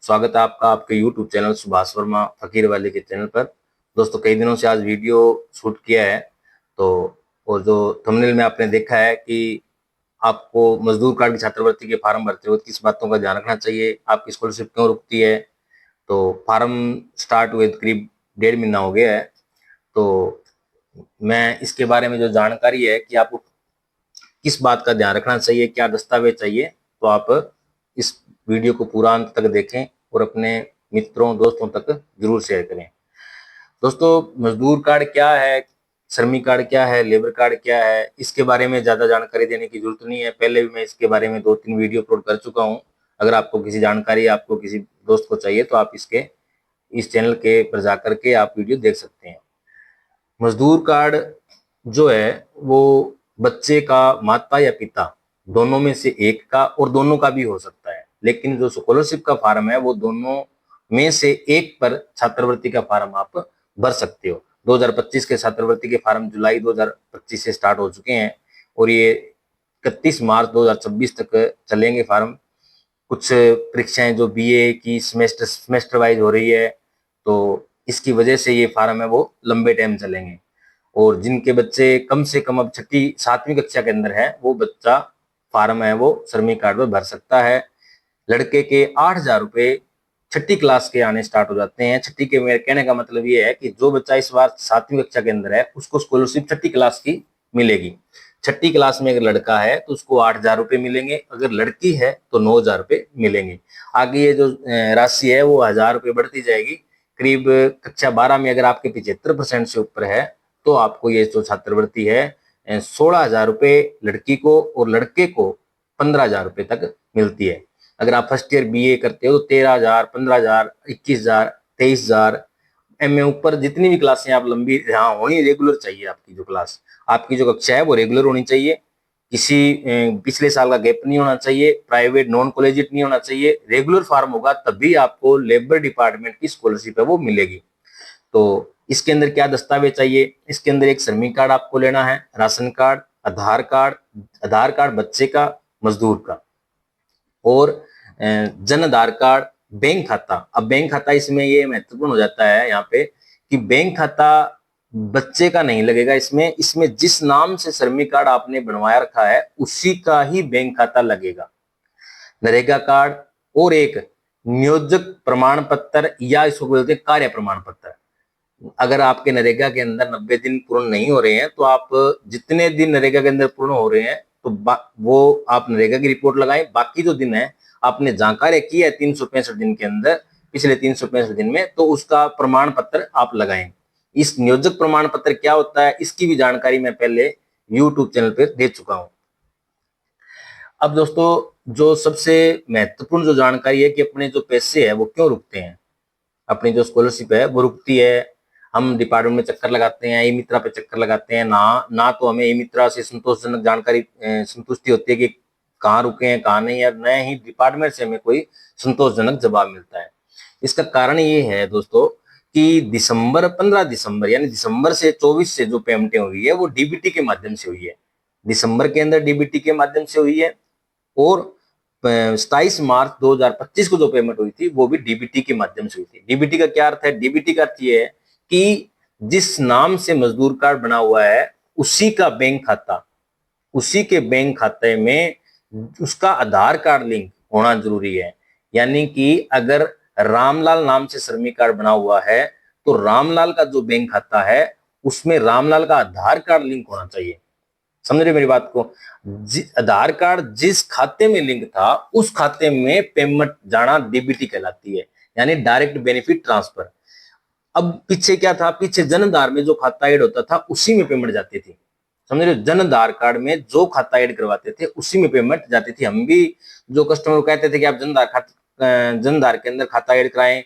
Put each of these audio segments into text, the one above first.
स्वागत है आपका आपके YouTube चैनल सुभाष वर्मा फकीर वाले के चैनल पर। दोस्तों, कई दिनों से आज वीडियो शूट किया है तो और जो थंबनेल में आपने देखा है कि आपको मजदूर कार्ड की छात्रवृत्ति के फॉर्म भरते हुए किस बातों का ध्यान रखना चाहिए, आपकी स्कॉलरशिप क्यों रुकती है। तो फॉर्म स्टार्ट हुए करीब 1.5 महीना हो गया है। तो मैं इसके बारे में जो जानकारी है कि आपको किस बात का ध्यान रखना चाहिए, क्या दस्तावेज चाहिए, तो आप इस वीडियो को पूरा अंत तक देखें और अपने मित्रों दोस्तों तक जरूर शेयर करें। दोस्तों, मजदूर कार्ड क्या है, श्रमिक कार्ड क्या है, लेबर कार्ड क्या है, इसके बारे में ज्यादा जानकारी देने की जरूरत नहीं है। पहले भी मैं इसके बारे में 2-3 वीडियो अपलोड कर चुका हूं। अगर आपको किसी जानकारी आपको किसी दोस्त को चाहिए तो आप इस चैनल के पर जाकर के आप वीडियो देख सकते हैं। मजदूर कार्ड जो है वो बच्चे का माता या पिता दोनों में से एक का और दोनों का भी हो सकता है, लेकिन जो स्कॉलरशिप का फॉर्म है वो दोनों में से एक पर छात्रवृत्ति का फॉर्म आप भर सकते हो। 2025 के छात्रवृत्ति के फॉर्म जुलाई 2025 से स्टार्ट हो चुके हैं और ये 31 मार्च 2026 तक चलेंगे फॉर्म। कुछ परीक्षाएं जो बीए की सेमेस्टर वाइज हो रही है, तो इसकी वजह से ये फॉर्म है वो लंबे टाइम चलेंगे। और जिनके बच्चे कम से कम अब 6वीं 7वीं कक्षा के अंदर है, वो बच्चा फॉर्म है वो श्रमिक कार्ड पर भर सकता है। लड़के के 8,000 रुपये 6ठी क्लास के आने स्टार्ट हो जाते हैं। छठी के मेरे कहने का मतलब ये है कि जो बच्चा इस बार 7वीं कक्षा के अंदर है उसको स्कॉलरशिप 6ठी क्लास की मिलेगी। 6ठी क्लास में अगर लड़का है तो उसको 8,000 रुपये मिलेंगे, अगर लड़की है तो 9,000 रुपये मिलेंगे। आगे ये जो राशि है वो 1,000 रुपये बढ़ती जाएगी। करीब कक्षा 12 में अगर आपके 75% से ऊपर है तो आपको ये जो छात्रवृत्ति है 16,000 रुपये लड़की को और लड़के को 15,000 रुपये तक मिलती है। अगर आप फर्स्ट ईयर बीए करते हो तो 13,000, 15,000, 21,000, 23,000, एमए ऊपर जितनी भी क्लासें आप लंबी हाँ होनी रेगुलर चाहिए। आपकी जो क्लास आपकी जो कक्षा है वो रेगुलर होनी चाहिए। किसी पिछले साल का गैप नहीं होना चाहिए, प्राइवेट नॉन कॉलेजिएट नहीं होना चाहिए। रेगुलर फॉर्म होगा तभी आपको लेबर डिपार्टमेंट की स्कॉलरशिप है वो मिलेगी। तो इसके अंदर क्या दस्तावेज चाहिए, इसके अंदर एक श्रमिक कार्ड आपको लेना है, राशन कार्ड, आधार कार्ड बच्चे का, मजदूर का, और जन आधार कार्ड, बैंक खाता। अब बैंक खाता इसमें ये महत्वपूर्ण हो जाता है यहाँ पे कि बैंक खाता बच्चे का नहीं लगेगा। इसमें जिस नाम से श्रमिक कार्ड आपने बनवाया रखा है उसी का ही बैंक खाता लगेगा। नरेगा कार्ड और एक नियोजक प्रमाण पत्र या इसको बोलते हैं कार्य प्रमाण पत्र। अगर आपके नरेगा के अंदर 90 दिन पूर्ण नहीं हो रहे हैं तो आप जितने दिन नरेगा के अंदर पूर्ण हो रहे हैं तो वो आप नरेगा की रिपोर्ट लगाएं। बाकी जो दिन है आपने जहां कार्य किया है 365 दिन के अंदर, पिछले 365 दिन में, तो उसका प्रमाण पत्र आप लगाएं। इस नियोजक प्रमाण पत्र क्या होता है इसकी भी जानकारी मैं पहले यूट्यूब चैनल पर दे चुका हूं। अब दोस्तों, जो सबसे महत्वपूर्ण जो जानकारी है कि अपने जो पैसे है वो क्यों रुकते हैं, अपनी जो स्कॉलरशिप है वो रुकती है। हम डिपार्टमेंट में चक्कर लगाते हैं, ई मित्रा पे चक्कर लगाते हैं, ना तो हमें ई मित्रा से संतोषजनक जानकारी संतुष्टि होती है कि कहाँ रुके हैं कहाँ नहीं, या न ही डिपार्टमेंट से हमें कोई संतोषजनक जवाब मिलता है। इसका कारण ये है दोस्तों कि 15 दिसंबर यानी दिसंबर से 24 से जो पेमेंटें हुई है वो डीबीटी के माध्यम से हुई है। दिसंबर के अंदर डीबीटी के माध्यम से हुई है और 27 मार्च 2025 को जो पेमेंट हुई थी वो भी डीबीटी के माध्यम से हुई थी। डीबीटी का क्या अर्थ है? डीबीटी का अर्थ ये है कि जिस नाम से मजदूर कार्ड बना हुआ है उसी का बैंक खाता, उसी के बैंक खाते में उसका आधार कार्ड लिंक होना जरूरी है। यानी कि अगर रामलाल नाम से श्रमिक कार्ड बना हुआ है तो रामलाल का जो बैंक खाता है उसमें रामलाल का आधार कार्ड लिंक होना चाहिए। समझ रहे मेरी बात को? आधार कार्ड जिस खाते में लिंक था उस खाते में पेमेंट जाना डीबीटी कहलाती है, यानी डायरेक्ट बेनिफिट ट्रांसफर। अब पीछे क्या था? पीछे जन आधार में जो खाता ऐड होता था उसी में पेमेंट जाती थी। समझ रहे? जन आधार कार्ड में जो खाता ऐड करवाते थे उसी में पेमेंट जाती थी। हम भी जो कस्टमर को कहते थे कि आप जन आधार के अंदर खाता ऐड कराएं।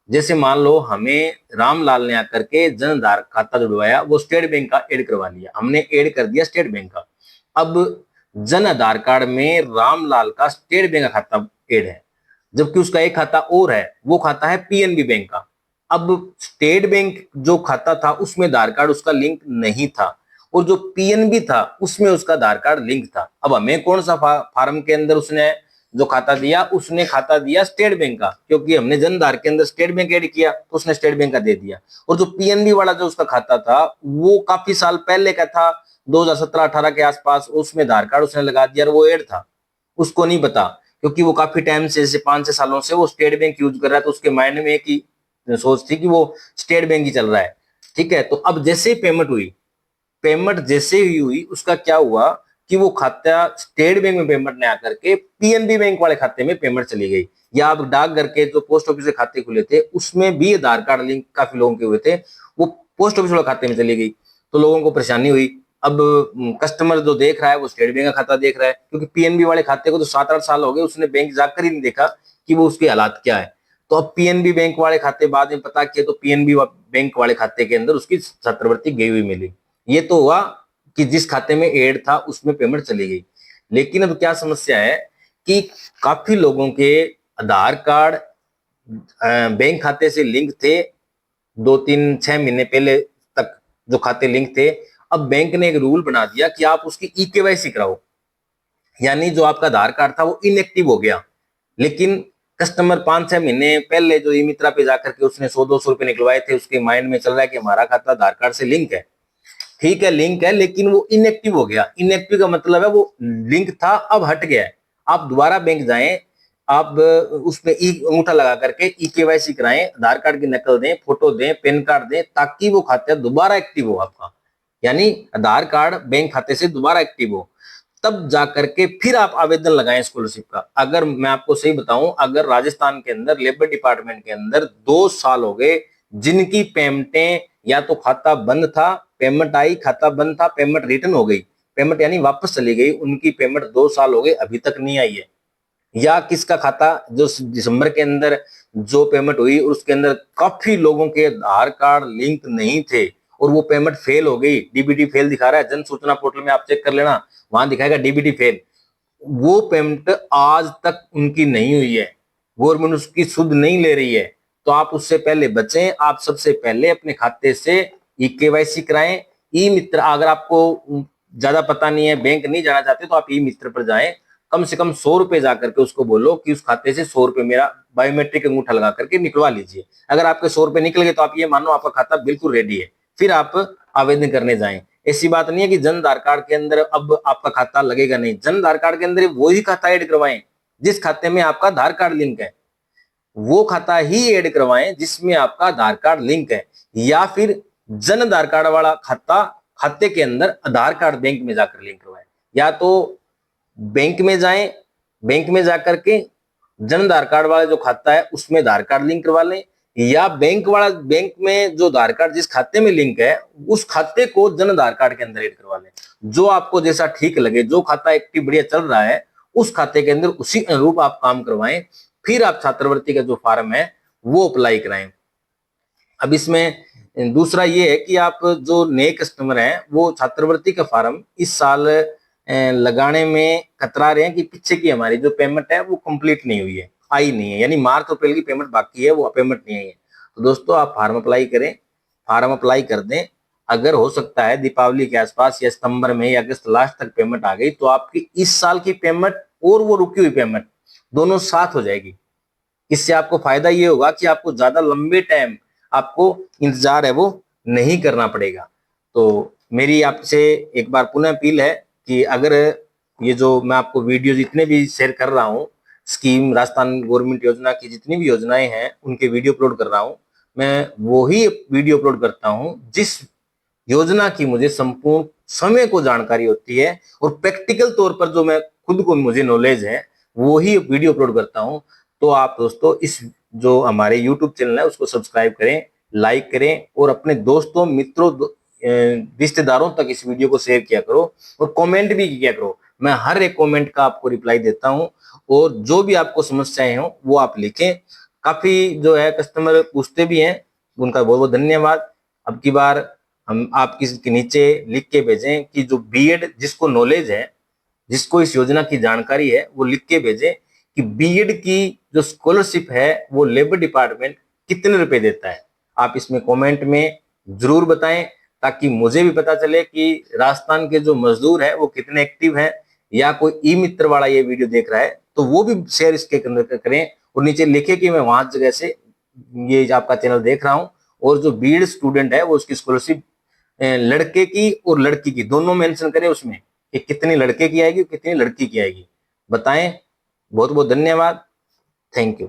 जैसे मान लो हमें रामलाल ने आकर के जन आधार खाता जुड़वाया, वो स्टेट बैंक का ऐड करवा लिया, हमने ऐड कर दिया स्टेट बैंक का। अब जन आधार कार्ड में रामलाल का स्टेट बैंक का खाता ऐड है, जबकि उसका एक खाता और है, वो खाता है पीएनबी बैंक का। अब स्टेट बैंक जो खाता था उसमें आधार कार्ड उसका लिंक नहीं था और जो पीएनबी था उसमें उसका आधार कार्ड लिंक था। अब हमें कौन सा फार्म के अंदर उसने जो खाता दिया उसने खाता दिया स्टेट बैंक का, क्योंकि हमने जनधार के अंदर स्टेट बैंक ऐड किया तो उसने स्टेट बैंक का दे दिया। और जो पीएनबी वाला जो उसका खाता था वो काफी साल पहले का था, 2017-18 के आसपास, उसमें आधार कार्ड उसने लगा दिया और वो ऐड था, उसको नहीं पता, क्योंकि वो काफी टाइम से, जैसे 5-6 सालों से वो स्टेट बैंक यूज कर रहा है, तो उसके माइंड में एक ही सोच थी कि वो स्टेट बैंक ही चल रहा है। ठीक है, तो अब जैसे पेमेंट हुई, पेमेंट जैसे ही हुई उसका क्या हुआ कि वो खाता स्टेट बैंक में पेमेंट नहीं आकर के पीएनबी बैंक वाले खाते में पेमेंट चली गई, या अब डाकघर के जो पोस्ट ऑफिस के खाते खुले थे उसमें भी आधार कार्ड लिंक काफी लोगों के हुए थे, वो पोस्ट ऑफिस वाले खाते में चली गई, तो लोगों को परेशानी हुई। अब कस्टमर जो देख रहा है वो स्टेट बैंक का खाता देख रहा है, क्योंकि पीएनबी वाले खाते को तो 7-8 साल हो गए, उसने बैंक जाकर ही नहीं देखा कि वो उसके हालात क्या है। तो अब पीएनबी बैंक वाले खाते बाद में पता किया तो पीएनबी बैंक वाले खाते के अंदर उसकी छात्रवृत्ति गई हुई मिली। ये तो हुआ कि जिस खाते में एड था उसमें पेमेंट चली गई। लेकिन अब क्या समस्या है कि काफी लोगों के आधार कार्ड बैंक खाते से लिंक थे, 2-3-6 महीने पहले तक जो खाते लिंक थे, अब बैंक ने एक रूल बना दिया कि आप उसकी ई केवाईसी कराओ, यानी जो आपका आधार कार्ड था वो इनएक्टिव हो गया। लेकिन कस्टमर 5-6 महीने पहले जो ई मित्रा पे जाकर के उसने 100-200 रुपए निकलवाए थे, उसके माइंड में चल रहा है कि हमारा खाता आधार कार्ड से लिंक है। ठीक है, लिंक है, लेकिन वो इनएक्टिव हो गया। इनएक्टिव का मतलब है वो लिंक था अब हट गया है। आप दोबारा बैंक जाएं, आप उसमें ई अंगूठा लगा करके ई केवाईसी कराएं, आधार कार्ड की नकल दें, फोटो दें, पैन कार्ड दें, ताकि वो खाता दोबारा एक्टिव हो आपका, यानी आधार कार्ड बैंक खाते से दोबारा एक्टिव हो, तब जाकर के फिर आप आवेदन लगाएं स्कॉलरशिप का। अगर मैं आपको सही बताऊं, अगर राजस्थान के अंदर लेबर डिपार्टमेंट के अंदर 2 साल हो गए जिनकी पेमेंटें, या तो खाता बंद था, पेमेंट आई, खाता बंद था, पेमेंट रिटर्न हो गई, पेमेंट यानी वापस चली गई, उनकी पेमेंट 2 साल हो गए अभी तक नहीं आई है। या किसका खाता जो दिसंबर के अंदर जो पेमेंट हुई उसके अंदर काफी लोगों के आधार कार्ड लिंक नहीं थे और वो पेमेंट फेल हो गई, डीबीटी फेल दिखा रहा है, जन सूचना पोर्टल में आप चेक कर लेना, वहां दिखाएगा डीबीटी फेल, वो पेमेंट आज तक उनकी नहीं हुई है, गवर्नमेंट उसकी सुध नहीं ले रही है। तो आप उससे पहले बचें, आप सबसे पहले अपने खाते से ई केवाईसी कराएं। ई मित्र, अगर आपको ज्यादा पता नहीं है, बैंक नहीं जाना चाहते, तो आप ई मित्र पर जाएं, कम से कम 100 रुपए जाकर के उसको बोलो कि उस खाते से 100 रुपए मेरा बायोमेट्रिक अंगूठा लगा करके निकलवा लीजिए। अगर आपके 100 रुपए निकल गए तो आप ये मानो आपका खाता बिल्कुल रेडी है, फिर आप आवेदन करने जाएं। ऐसी बात नहीं है कि जन आधार कार्ड के अंदर अब आपका खाता लगेगा नहीं, जन आधार कार्ड के अंदर वही खाता ऐड करवाएं जिस खाते में आपका आधार कार्ड लिंक है, वो खाता ही ऐड करवाएं जिसमें आपका आधार कार्ड लिंक है, या फिर जन आधार कार्ड वाला खाता खाते के अंदर आधार कार्ड बैंक में जाकर लिंक करवाएं, या तो बैंक में जाएं, बैंक में जाकर के जन आधार कार्ड वाला जो खाता है उसमें आधार कार्ड लिंक करवा लें, या बैंक वाला, बैंक में जो आधार कार्ड जिस खाते में लिंक है उस खाते को जन आधार कार्ड के अंदर ऐड करवा लें। जो आपको जैसा ठीक लगे, जो खाता एक्टिव बढ़िया चल रहा है उस खाते के अंदर उसी अनुरूप आप काम करवाएं, फिर आप छात्रवृत्ति का जो फॉर्म है वो अप्लाई कराएं। अब इसमें दूसरा ये है कि आप जो नए कस्टमर हैं वो छात्रवृत्ति का फॉर्म इस साल लगाने में कतरा रहे हैं कि पीछे की हमारी जो पेमेंट है वो कंप्लीट नहीं हुई है, आई नहीं है, यानी मार्च अप्रैल की पेमेंट बाकी है, वो पेमेंट नहीं आई है। तो दोस्तों आप फॉर्म अप्लाई करें, फॉर्म अप्लाई कर दें। अगर हो सकता है दीपावली के आसपास या सितंबर में या अगस्त लास्ट तक पेमेंट आ गई तो आपकी इस साल की पेमेंट और वो रुकी हुई पेमेंट दोनों साथ हो जाएगी। इससे आपको फायदा ये होगा कि आपको ज्यादा लंबे टाइम आपको इंतजार है वो नहीं करना पड़ेगा। तो मेरी आपसे एक बार पुनः अपील है कि अगर ये जो मैं आपको वीडियो जितने भी शेयर कर रहा हूँ, स्कीम, राजस्थान गवर्नमेंट योजना की जितनी भी योजनाएं हैं उनके वीडियो अपलोड कर रहा हूँ, मैं वही वीडियो अपलोड करता हूँ जिस योजना की मुझे संपूर्ण समय को जानकारी होती है और प्रैक्टिकल तौर पर जो मैं खुद को मुझे नॉलेज है वो ही वीडियो अपलोड करता हूं। तो आप दोस्तों इस जो हमारे यूट्यूब चैनल है उसको सब्सक्राइब करें, लाइक करें और अपने दोस्तों, मित्रों, रिश्तेदारों तक इस वीडियो को शेयर किया करो और कमेंट भी किया करो। मैं हर एक कमेंट का आपको रिप्लाई देता हूं और जो भी आपको समस्याएं हो वो आप लिखें। काफी जो है कस्टमर पूछते भी हैं, उनका बहुत बहुत धन्यवाद। अब की बार हम आपके नीचे लिख के भेजें कि जो बीएड जिसको नॉलेज है, जिसको इस योजना की जानकारी है, वो लिख के भेजें कि बीएड की जो स्कॉलरशिप है वो लेबर डिपार्टमेंट कितने रुपए देता है। आप इसमें कमेंट में जरूर बताएं ताकि मुझे भी पता चले कि राजस्थान के जो मजदूर हैं वो कितने एक्टिव हैं, या कोई ई मित्र वाला ये वीडियो देख रहा है तो वो भी शेयर इसके अंदर करें और नीचे लिखे कि मैं वहां जगह से ये आपका चैनल देख रहा हूं और जो बीएड स्टूडेंट है वो उसकी स्कॉलरशिप लड़के की और लड़की की दोनों मेंशन करें उसमें कि कितनी लड़के की आएगी और कितनी लड़की की आएगी, बताएं। बहुत बहुत धन्यवाद, थैंक यू।